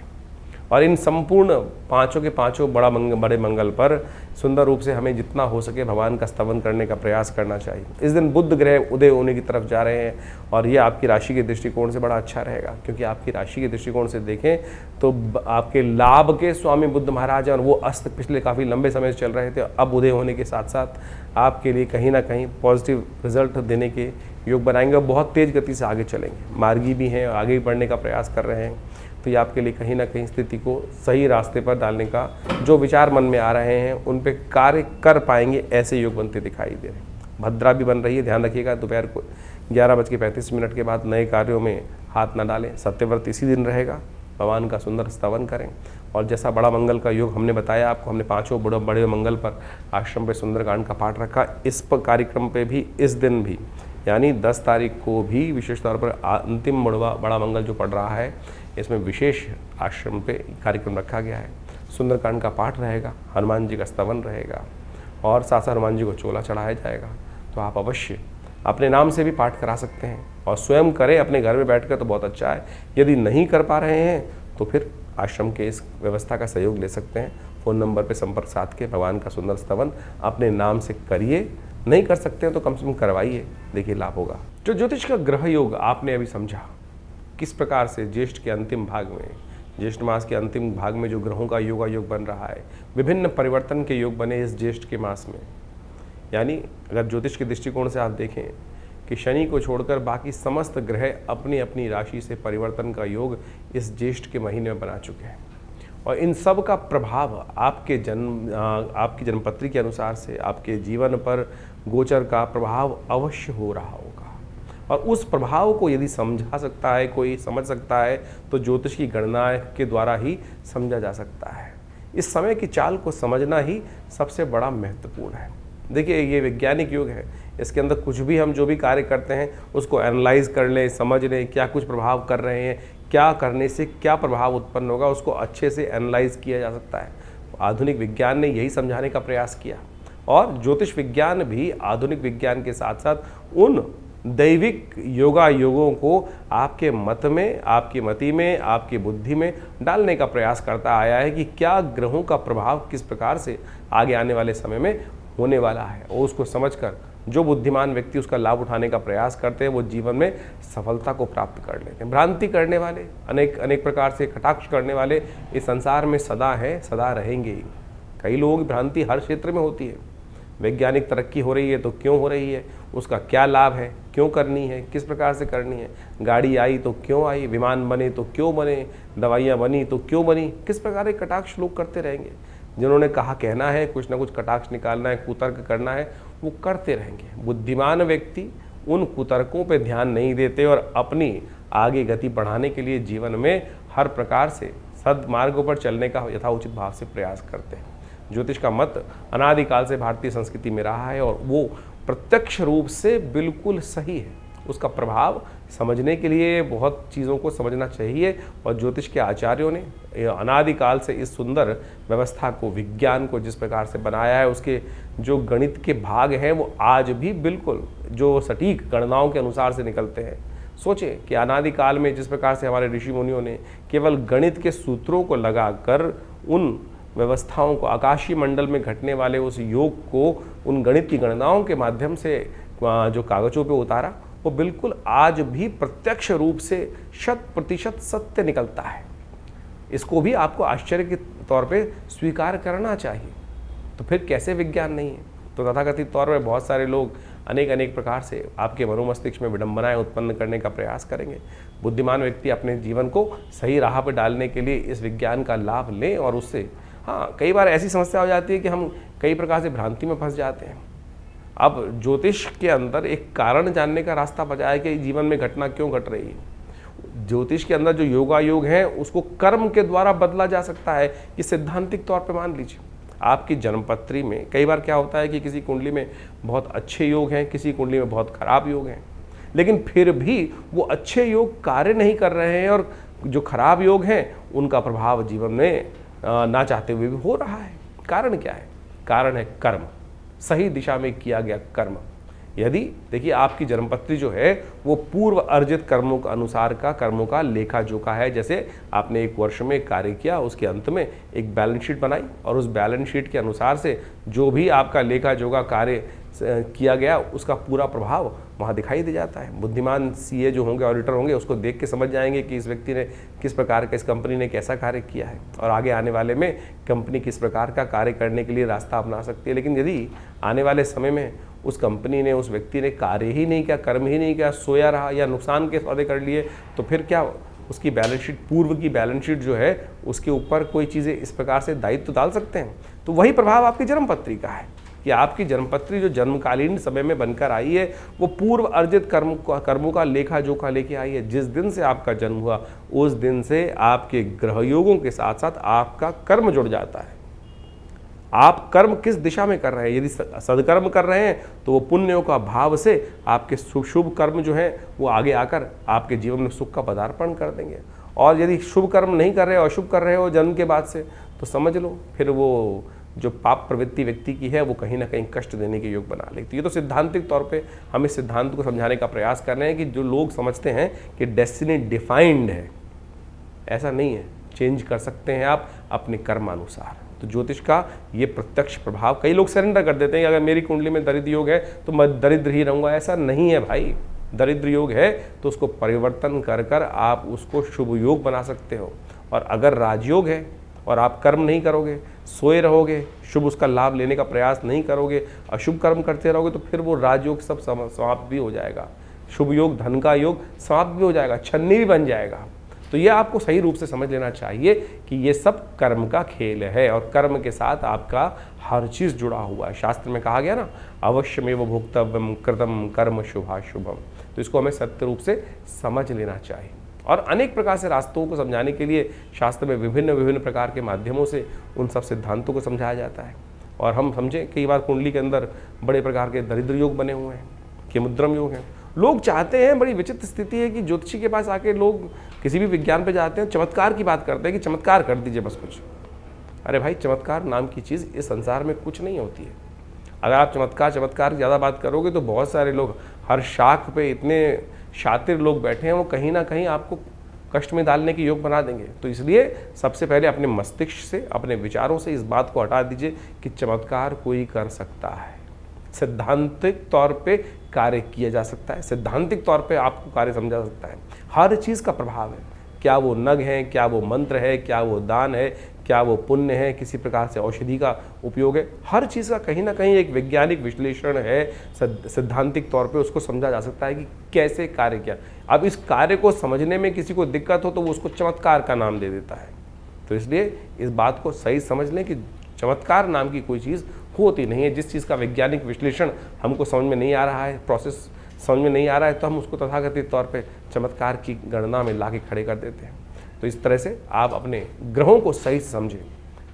और इन संपूर्ण पांचों के पांचों बड़े मंगल पर सुंदर रूप से हमें जितना हो सके भगवान का स्तवन करने का प्रयास करना चाहिए। इस दिन बुध ग्रह उदय होने की तरफ जा रहे हैं और ये आपकी राशि के दृष्टिकोण से बड़ा अच्छा रहेगा, क्योंकि आपकी राशि के दृष्टिकोण से देखें तो आपके लाभ के स्वामी बुध महाराज हैं और वो अस्त पिछले काफ़ी लंबे समय से चल रहे थे। अब उदय होने के साथ साथ आपके लिए कहीं ना कहीं पॉजिटिव रिजल्ट देने के योग बनाएंगे और बहुत तेज़ गति से आगे चलेंगे। मार्गी भी हैं, आगे भी बढ़ने का प्रयास कर रहे हैं, तो ये आपके लिए कहीं ना कहीं स्थिति को सही रास्ते पर डालने का जो विचार मन में आ रहे हैं उन पे कार्य कर पाएंगे, ऐसे योग बनते दिखाई दे रहे हैं। भद्रा भी बन रही है, ध्यान रखिएगा दोपहर को 11:35 के बाद नए कार्यों में हाथ न डालें। सत्यव्रत इसी दिन रहेगा, भगवान का सुंदर स्तवन करें और जैसा बड़ा मंगल का योग हमने बताया आपको, हमने पाँचों बड़े मंगल पर आश्रम पे सुंदरकांड का पाठ रखा। इस पर कार्यक्रम पे भी इस दिन भी यानी 10 तारीख को भी विशेष तौर पर अंतिम बड़ा मंगल जो पड़ रहा है, इसमें विशेष आश्रम पे कार्यक्रम रखा गया है। सुंदरकांड का पाठ रहेगा, हनुमान जी का स्तवन रहेगा और साथ साथ हनुमान जी को चोला चढ़ाया जाएगा। तो आप अवश्य अपने नाम से भी पाठ करा सकते हैं और स्वयं करें अपने घर में बैठकर, तो बहुत अच्छा है। यदि नहीं कर पा रहे हैं तो फिर आश्रम के इस व्यवस्था का सहयोग ले सकते हैं। फ़ोन नंबर पर संपर्क साध के भगवान का सुंदर स्तवन अपने नाम से करिए। नहीं कर सकते हैं तो कम से कम करवाइए, देखिए लाभ होगा। जो ज्योतिष का ग्रह योग आपने अभी समझा, किस प्रकार से ज्येष्ठ के अंतिम भाग में, ज्येष्ठ मास के अंतिम भाग में जो ग्रहों का योग बन रहा है, विभिन्न परिवर्तन के योग बने इस ज्येष्ठ के मास में। यानी अगर ज्योतिष के दृष्टिकोण से आप देखें कि शनि को छोड़कर बाकी समस्त ग्रह अपनी अपनी राशि से परिवर्तन का योग इस ज्येष्ठ के महीने में बना चुके हैं और इन सब का प्रभाव आपकी जन्मपत्री के अनुसार से आपके जीवन पर गोचर का प्रभाव अवश्य हो रहा होगा और उस प्रभाव को यदि समझा सकता है, कोई समझ सकता है, तो ज्योतिष की गणना के द्वारा ही समझा जा सकता है। इस समय की चाल को समझना ही सबसे बड़ा महत्वपूर्ण है। देखिए ये वैज्ञानिक युग है, इसके अंदर कुछ भी हम जो भी कार्य करते हैं उसको एनालाइज कर लें, समझ लें क्या कुछ प्रभाव कर रहे हैं, क्या करने से क्या प्रभाव उत्पन्न होगा, उसको अच्छे से एनालाइज किया जा सकता है। आधुनिक विज्ञान ने यही समझाने का प्रयास किया और ज्योतिष विज्ञान भी आधुनिक विज्ञान के साथ साथ उन दैविक योगों को आपके मत में, आपकी मति में, आपकी बुद्धि में डालने का प्रयास करता आया है कि क्या ग्रहों का प्रभाव किस प्रकार से आगे आने वाले समय में होने वाला है और उसको समझकर जो बुद्धिमान व्यक्ति उसका लाभ उठाने का प्रयास करते हैं वो जीवन में सफलता को प्राप्त कर लेते हैं। भ्रांति करने वाले, अनेक प्रकार से कटाक्ष करने वाले इस संसार में सदा हैं, सदा रहेंगे ही। कई लोगों की भ्रांति हर क्षेत्र में होती है। वैज्ञानिक तरक्की हो रही है तो क्यों हो रही है, उसका क्या लाभ है, क्यों करनी है, किस प्रकार से करनी है, गाड़ी आई तो क्यों आई, विमान बने तो क्यों बने, दवाइयाँ बनी तो क्यों बनी, किस प्रकार के कटाक्ष लोग करते रहेंगे। जिन्होंने कहा कहना है, कुछ ना कुछ कटाक्ष निकालना है, कुतर्क करना है, वो करते रहेंगे। बुद्धिमान व्यक्ति उन कुतर्कों पे ध्यान नहीं देते और अपनी आगे गति बढ़ाने के लिए जीवन में हर प्रकार से सद्मार्गों पर चलने का यथाउचित भाव से प्रयास करते हैं। ज्योतिष का मत अनादिकाल से भारतीय संस्कृति में रहा है और वो प्रत्यक्ष रूप से बिल्कुल सही है। उसका प्रभाव समझने के लिए बहुत चीज़ों को समझना चाहिए और ज्योतिष के आचार्यों ने अनादिकाल से इस सुंदर व्यवस्था को, विज्ञान को जिस प्रकार से बनाया है, उसके जो गणित के भाग हैं वो आज भी बिल्कुल जो सटीक गणनाओं के अनुसार से निकलते हैं। सोचें कि अनादिकाल में जिस प्रकार से हमारे ऋषि मुनियों ने केवल गणित के सूत्रों को लगाकर उन व्यवस्थाओं को, आकाशीय मंडल में घटने वाले उस योग को उन गणित की गणनाओं के माध्यम से जो कागज़ों पे उतारा, वो बिल्कुल आज भी प्रत्यक्ष रूप से 100% सत्य निकलता है। इसको भी आपको आश्चर्य के तौर पे स्वीकार करना चाहिए। तो फिर कैसे विज्ञान नहीं है? तो तथाकथित तौर पर बहुत सारे लोग अनेक प्रकार से आपके मनोमस्तिष्क में विडंबनाएं उत्पन्न करने का प्रयास करेंगे। बुद्धिमान व्यक्ति अपने जीवन को सही राह पर डालने के लिए इस विज्ञान का लाभ लें और उससे कई बार ऐसी समस्या हो जाती है कि हम कई प्रकार से भ्रांति में फंस जाते हैं। अब ज्योतिष के अंदर एक कारण जानने का रास्ता बचा है कि जीवन में घटना क्यों घट रही है। ज्योतिष के अंदर जो योगा योग है उसको कर्म के द्वारा बदला जा सकता है। कि सैद्धांतिक तौर पे मान लीजिए आपकी जन्मपत्री में कई बार क्या होता है कि किसी कुंडली में बहुत अच्छे योग हैं, किसी कुंडली में बहुत खराब योग हैं, लेकिन फिर भी वो अच्छे योग कार्य नहीं कर रहे हैं और जो खराब योग हैं उनका प्रभाव जीवन में ना चाहते हुए भी हो रहा है। कारण क्या है? कारण है कर्म, सही दिशा में किया गया कर्म। यदि देखिए आपकी जन्मपत्री जो है वो पूर्व अर्जित कर्मों के अनुसार का कर्मों का लेखा जोखा है। जैसे आपने एक वर्ष में कार्य किया, उसके अंत में एक बैलेंस शीट बनाई और उस बैलेंस शीट के अनुसार से जो भी आपका लेखा जोखा कार्य किया गया उसका पूरा प्रभाव वहाँ दिखाई दे जाता है। बुद्धिमान सीए जो होंगे, ऑडिटर होंगे, उसको देख के समझ जाएंगे कि इस व्यक्ति ने किस प्रकार का, इस कंपनी ने कैसा कार्य किया है और आगे आने वाले में कंपनी किस प्रकार का कार्य करने के लिए रास्ता अपना सकती है। लेकिन यदि आने वाले समय में उस कंपनी ने, उस व्यक्ति ने कार्य ही नहीं किया, कर्म ही नहीं किया, सोया रहा या नुकसान के सौदे कर लिए, तो फिर क्या उसकी बैलेंस शीट, पूर्व की बैलेंस शीट जो है उसके ऊपर कोई चीज़ें इस प्रकार से दायित्व डाल सकते हैं। तो वही प्रभाव आपकी जन्मपत्री का है कि आपकी जन्मपत्री जो जन्मकालीन समय में बनकर आई है वो पूर्व अर्जित कर्मों का लेखा जोखा लेके आई है। जिस दिन से आपका जन्म हुआ उस दिन से आपके ग्रह योगों के साथ साथ आपका कर्म जुड़ जाता है। आप कर्म किस दिशा में कर रहे हैं? यदि सदकर्म कर रहे हैं तो वो पुण्यों का भाव से आपके शुभ कर्म जो है वो आगे आकर आपके जीवन में सुख का पदार्पण कर देंगे। और यदि शुभ कर्म नहीं कर रहे हो, अशुभ कर रहे हो जन्म के बाद से, तो समझ लो फिर वो जो पाप प्रवृत्ति व्यक्ति की है वो कहीं ना कहीं कष्ट देने के योग बना लेती है। तो सैद्धांतिक तौर पे हम इस सिद्धांत को समझाने का प्रयास कर रहे हैं कि जो लोग समझते हैं कि डेस्टिनी डिफाइंड है, ऐसा नहीं है। चेंज कर सकते हैं आप अपने कर्मानुसार। तो ज्योतिष का ये प्रत्यक्ष प्रभाव, कई लोग सरेंडर कर देते हैं कि अगर मेरी कुंडली में दरिद्र योग है तो मैं दरिद्र ही रहूँगा। ऐसा नहीं है भाई। दरिद्र योग है तो उसको परिवर्तन कर कर आप उसको शुभ योग बना सकते हो। और अगर राजयोग है और आप कर्म नहीं करोगे, सोए रहोगे, शुभ उसका लाभ लेने का प्रयास नहीं करोगे, अशुभ कर्म करते रहोगे, तो फिर वो राजयोग सब समाप्त भी हो जाएगा। शुभ योग, धन का योग समाप्त भी हो जाएगा, छन्नी भी बन जाएगा। तो ये आपको सही रूप से समझ लेना चाहिए कि ये सब कर्म का खेल है और कर्म के साथ आपका हर चीज़ जुड़ा हुआ है। शास्त्र में कहा गया ना, अवश्यमेव भोक्तव्यम कृतम कर्म शुभाशुभम। तो इसको हमें सत्य रूप से समझ लेना चाहिए। और अनेक प्रकार से रास्तों को समझाने के लिए शास्त्र में विभिन्न प्रकार के माध्यमों से उन सब सिद्धांतों को समझाया जाता है। और हम समझें कई बार कुंडली के अंदर बड़े प्रकार के दरिद्र योग बने हुए हैं, केमुद्रम योग हैं। लोग चाहते हैं, बड़ी विचित्र स्थिति है कि ज्योतिषी के पास आके लोग किसी भी विज्ञान पे जाते हैं, चमत्कार की बात करते हैं कि चमत्कार कर दीजिए बस कुछ। अरे भाई, चमत्कार नाम की चीज़ इस संसार में कुछ नहीं होती है। अगर आप चमत्कार ज़्यादा बात करोगे तो बहुत सारे लोग हर शाख पे इतने शातिर लोग बैठे हैं, वो कहीं ना कहीं आपको कष्ट में डालने के योग बना देंगे। तो इसलिए सबसे पहले अपने मस्तिष्क से, अपने विचारों से इस बात को हटा दीजिए कि चमत्कार कोई कर सकता है। सैद्धांतिक तौर पे कार्य किया जा सकता है, सैद्धांतिक तौर पे आपको कार्य समझा सकता है। हर चीज़ का प्रभाव है, क्या वो नग है, क्या वो मंत्र है, क्या वो दान है, क्या वो पुण्य है, किसी प्रकार से औषधि का उपयोग है। हर चीज़ का कहीं ना कहीं एक वैज्ञानिक विश्लेषण है। सैद्धांतिक तौर पे उसको समझा जा सकता है कि कैसे कार्य किया। अब इस कार्य को समझने में किसी को दिक्कत हो तो वो उसको चमत्कार का नाम दे देता है। तो इसलिए इस बात को सही समझ लें कि चमत्कार नाम की कोई चीज़ होती नहीं है। जिस चीज़ का वैज्ञानिक विश्लेषण हमको समझ में नहीं आ रहा है, प्रोसेस समझ में नहीं आ रहा है, तो हम उसको तथाकथित तौर पे चमत्कार की गणना में ला के खड़े कर देते हैं। तो इस तरह से आप अपने ग्रहों को सही से समझें।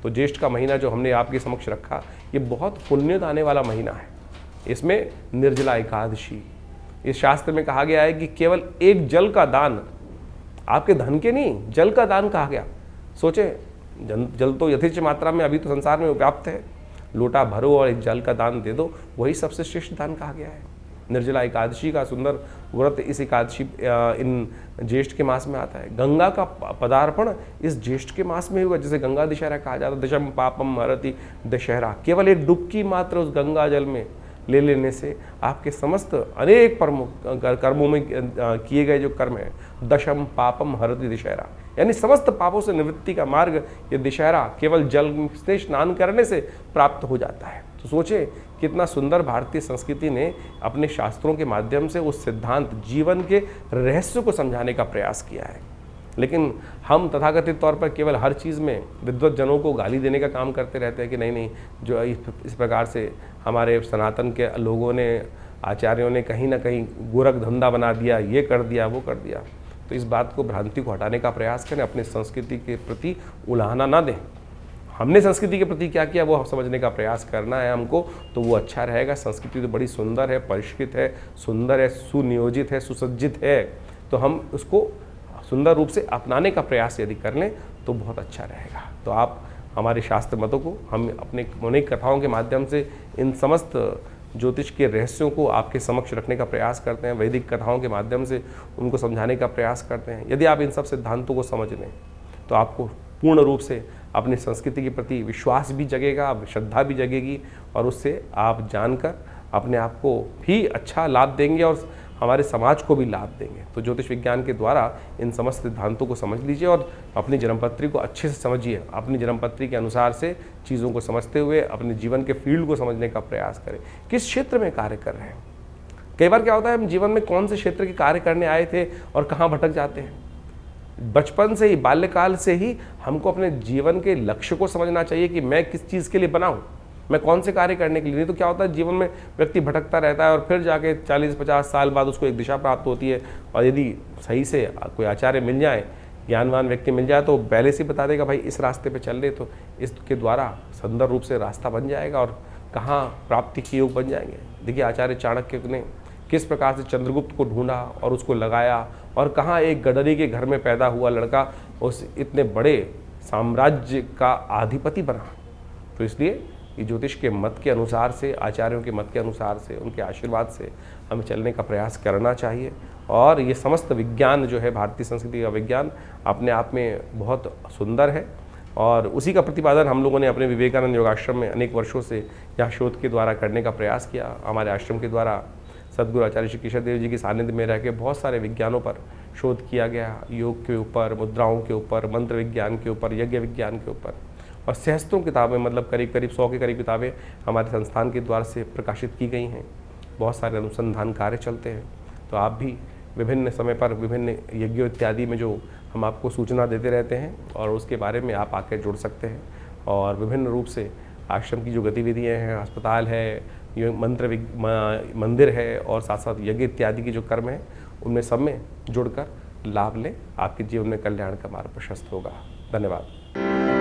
तो ज्येष्ठ का महीना जो हमने आपके समक्ष रखा, ये बहुत पुण्य आने वाला महीना है। इसमें निर्जला एकादशी, इस शास्त्र में कहा गया है कि केवल एक जल का दान, आपके धन के नहीं, जल का दान कहा गया। सोचें, जल तो यथेच्छ मात्रा में अभी तो संसार में व्याप्त है, लोटा भरो और एक जल का दान दे दो, वही सबसे श्रेष्ठ दान कहा गया है। निर्जला एकादशी का सुंदर व्रत इस एकादशी इन ज्येष्ठ के मास में आता है। गंगा का पदार्पण इस ज्येष्ठ के मास में हुआ, जिसे गंगा दशहरा कहा जाता है। दशम पापम हरति दशहरा, केवल एक डुबकी मात्र उस गंगा जल में ले लेने से आपके समस्त अनेक कर्मों में किए गए जो कर्म हैं, दशम पापम हरति दशहरा, यानी समस्त पापों से निवृत्ति का मार्ग ये दशहरा केवल जल से स्नान करने से प्राप्त हो जाता है। तो सोचें कितना सुंदर भारतीय संस्कृति ने अपने शास्त्रों के माध्यम से उस सिद्धांत जीवन के रहस्य को समझाने का प्रयास किया है। लेकिन हम तथाकथित तौर पर केवल हर चीज़ में विद्वत जनों को गाली देने का काम करते रहते हैं कि नहीं जो इस प्रकार से हमारे सनातन के लोगों ने, आचार्यों ने कहीं ना कहीं गोरख धंधा बना दिया, ये कर दिया, वो कर दिया। तो इस बात को, भ्रांति को हटाने का प्रयास करें, अपने संस्कृति के प्रति उलाहना ना दें। हमने संस्कृति के प्रति क्या किया वो समझने का प्रयास करना है हमको, तो वो अच्छा रहेगा। संस्कृति तो बड़ी सुंदर है, परिष्कृत है, सुंदर है, सुनियोजित है, सुसज्जित है, तो हम उसको सुंदर रूप से अपनाने का प्रयास यदि कर लें तो बहुत अच्छा रहेगा। तो आप हमारे शास्त्र मतों को, हम अपने अनेक कथाओं के माध्यम से इन समस्त ज्योतिष के रहस्यों को आपके समक्ष रखने का प्रयास करते हैं, वैदिक कथाओं के माध्यम से उनको समझाने का प्रयास करते हैं। यदि आप इन सब सिद्धांतों को समझ लें तो आपको पूर्ण रूप से अपनी संस्कृति के प्रति विश्वास भी जगेगा, श्रद्धा भी जगेगी, और उससे आप जानकर अपने आप को भी अच्छा लाभ देंगे और हमारे समाज को भी लाभ देंगे। तो ज्योतिष विज्ञान के द्वारा इन समस्त सिद्धांतों को समझ लीजिए और अपनी जन्मपत्री को अच्छे से समझिए। अपनी जन्मपत्री के अनुसार से चीज़ों को समझते हुए अपने जीवन के फील्ड को समझने का प्रयास करें, किस क्षेत्र में कार्य कर रहे हैं। कई बार क्या होता है, हम जीवन में कौन से क्षेत्र के कार्य करने आए थे और कहाँ भटक जाते हैं। बचपन से ही, बाल्यकाल से ही हमको अपने जीवन के लक्ष्य को समझना चाहिए कि मैं किस चीज़ के लिए बना हूँ, मैं कौन से कार्य करने के लिए। नहीं तो क्या होता है, जीवन में व्यक्ति भटकता रहता है और फिर जाके 40-50 साल बाद उसको एक दिशा प्राप्त होती है। और यदि सही से कोई आचार्य मिल जाए, ज्ञानवान व्यक्ति मिल जाए, तो पहले से बता देगा भाई इस रास्ते पे चल रहे, तो इसके द्वारा सुंदर रूप से रास्ता बन जाएगा और कहाँ प्राप्ति के योग बन जाएंगे। देखिए आचार्य चाणक्य ने किस प्रकार से चंद्रगुप्त को ढूंढा और उसको लगाया, और कहाँ एक गडरी के घर में पैदा हुआ लड़का उस इतने बड़े साम्राज्य का अधिपति बना। तो इसलिए ये ज्योतिष के मत के अनुसार से, आचार्यों के मत के अनुसार से, उनके आशीर्वाद से हमें चलने का प्रयास करना चाहिए। और ये समस्त विज्ञान जो है, भारतीय संस्कृति का विज्ञान अपने आप में बहुत सुंदर है, और उसी का प्रतिपादन हम लोगों ने अपने विवेकानंद योगाश्रम में अनेक वर्षों से यहाँ शोध के द्वारा करने का प्रयास किया। हमारे आश्रम के द्वारा सद्गुरु आचार्य श्री केशव देव जी की सानिध्य में रह के बहुत सारे विज्ञानों पर शोध किया गया, योग के ऊपर, मुद्राओं के ऊपर, मंत्र विज्ञान के ऊपर, यज्ञ विज्ञान के ऊपर, और सहस्त्रों किताबें, मतलब करीब 100 के करीब किताबें हमारे संस्थान के द्वारा से प्रकाशित की गई हैं। बहुत सारे अनुसंधान कार्य चलते हैं। तो आप भी विभिन्न समय पर विभिन्न यज्ञों इत्यादि में जो हम आपको सूचना देते रहते हैं, और उसके बारे में आप आकर जुड़ सकते हैं। और विभिन्न रूप से आश्रम की जो गतिविधियाँ हैं, अस्पताल है, ये मंदिर है, और साथ साथ यज्ञ इत्यादि के जो कर्म हैं, उनमें सब में जुड़कर लाभ लें। आपके जीवन में कल्याण का मार्ग प्रशस्त होगा। धन्यवाद।